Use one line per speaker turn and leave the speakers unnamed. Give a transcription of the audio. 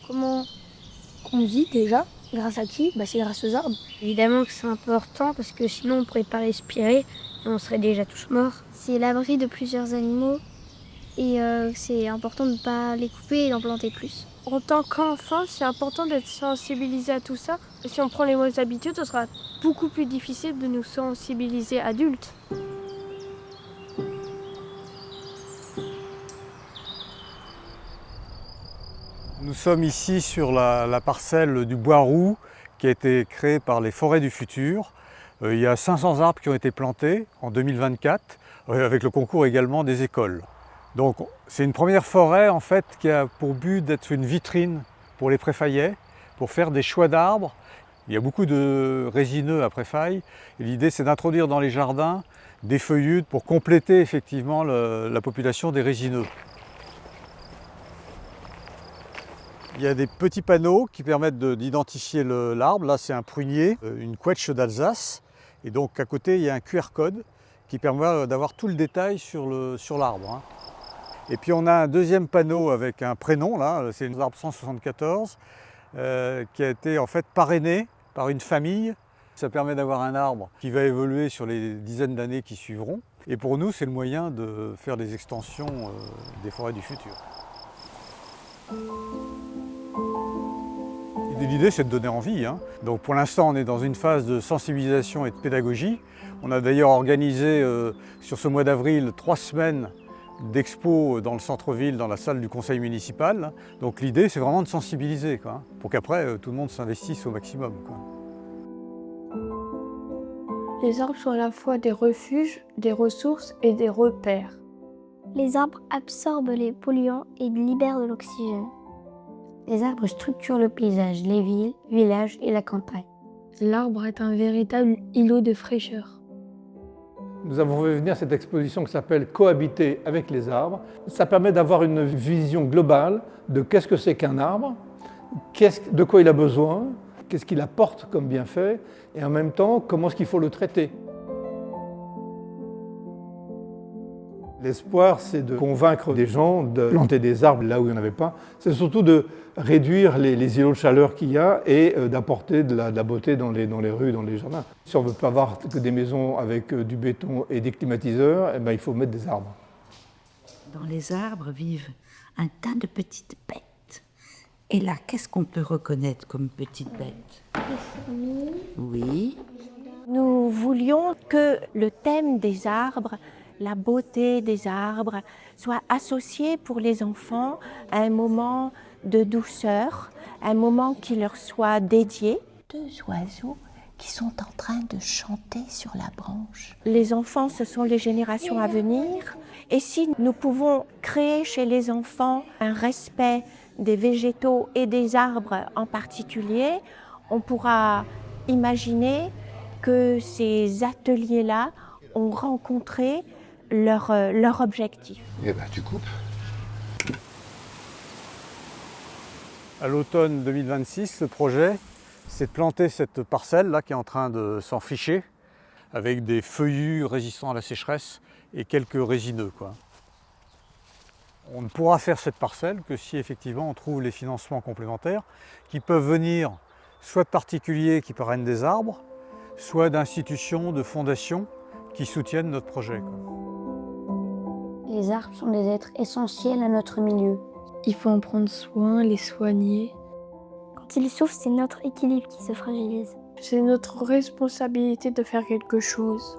Comment on vit déjà? Grâce à qui? C'est grâce aux arbres.
Évidemment que c'est important parce que sinon on ne pourrait pas respirer et on serait déjà tous morts.
C'est l'abri de plusieurs animaux et c'est important de ne pas les couper et d'en planter plus.
En tant qu'enfant, c'est important d'être sensibilisé à tout ça. Si on prend les mauvaises habitudes, ce sera beaucoup plus difficile de nous sensibiliser adultes.
Nous sommes ici sur la parcelle du Bois Roux qui a été créée par les Forêts du Futur. Il y a 500 arbres qui ont été plantés en 2024, avec le concours également des écoles. Donc c'est une première forêt en fait qui a pour but d'être une vitrine pour les préfayets, pour faire des choix d'arbres. Il y a beaucoup de résineux à préfaille et l'idée c'est d'introduire dans les jardins des feuillus pour compléter effectivement la population des résineux. Il y a des petits panneaux qui permettent d'identifier l'arbre. Là, c'est un prunier, une quetche d'Alsace. Et donc, à côté, il y a un QR code qui permet d'avoir tout le détail sur l'arbre. Et puis, on a un deuxième panneau avec un prénom. Là, c'est l'arbre 174 qui a été en fait parrainé par une famille. Ça permet d'avoir un arbre qui va évoluer sur les dizaines d'années qui suivront. Et pour nous, c'est le moyen de faire des extensions des forêts du futur. L'idée, c'est de donner envie. Donc pour l'instant, on est dans une phase de sensibilisation et de pédagogie. On a d'ailleurs organisé sur ce mois d'avril 3 semaines d'expo dans le centre-ville, dans la salle du conseil municipal. Donc l'idée, c'est vraiment de sensibiliser, pour qu'après, tout le monde s'investisse au maximum.
Les arbres sont à la fois des refuges, des ressources et des repères.
Les arbres absorbent les polluants et libèrent de l'oxygène.
Les arbres structurent le paysage, les villes, villages et la campagne.
L'arbre est un véritable îlot de fraîcheur.
Nous avons fait venir cette exposition qui s'appelle « Cohabiter avec les arbres ». Ça permet d'avoir une vision globale de qu'est-ce que c'est qu'un arbre, de quoi il a besoin, qu'est-ce qu'il apporte comme bienfait, et en même temps, comment est-ce qu'il faut le traiter. L'espoir, c'est de convaincre des gens de planter des arbres là où il n'y en avait pas. C'est surtout de réduire les îlots de chaleur qu'il y a et d'apporter de la beauté dans les rues, dans les jardins. Si on ne veut pas avoir que des maisons avec du béton et des climatiseurs, il faut mettre des arbres.
Dans les arbres vivent un tas de petites bêtes. Et là, qu'est-ce qu'on peut reconnaître comme petites bêtes?
Les fourmis.
Oui.
Nous voulions que le thème des arbres, la beauté des arbres, soit associé pour les enfants à un moment de douceur, un moment qui leur soit dédié.
2 oiseaux qui sont en train de chanter sur la branche.
Les enfants, ce sont les générations à venir. Et si nous pouvons créer chez les enfants un respect des végétaux et des arbres en particulier, on pourra imaginer que ces ateliers-là ont rencontré leur objectif.
Eh ben, tu coupes.
À l'automne 2026, le projet, c'est de planter cette parcelle-là qui est en train de s'enfricher avec des feuillus résistants à la sécheresse et quelques résineux. On ne pourra faire cette parcelle que si effectivement on trouve les financements complémentaires qui peuvent venir soit de particuliers qui parrainent des arbres, soit d'institutions, de fondations qui soutiennent notre projet.
Les arbres sont des êtres essentiels à notre milieu.
Il faut en prendre soin, les soigner.
Quand ils souffrent, c'est notre équilibre qui se fragilise.
C'est notre responsabilité de faire quelque chose.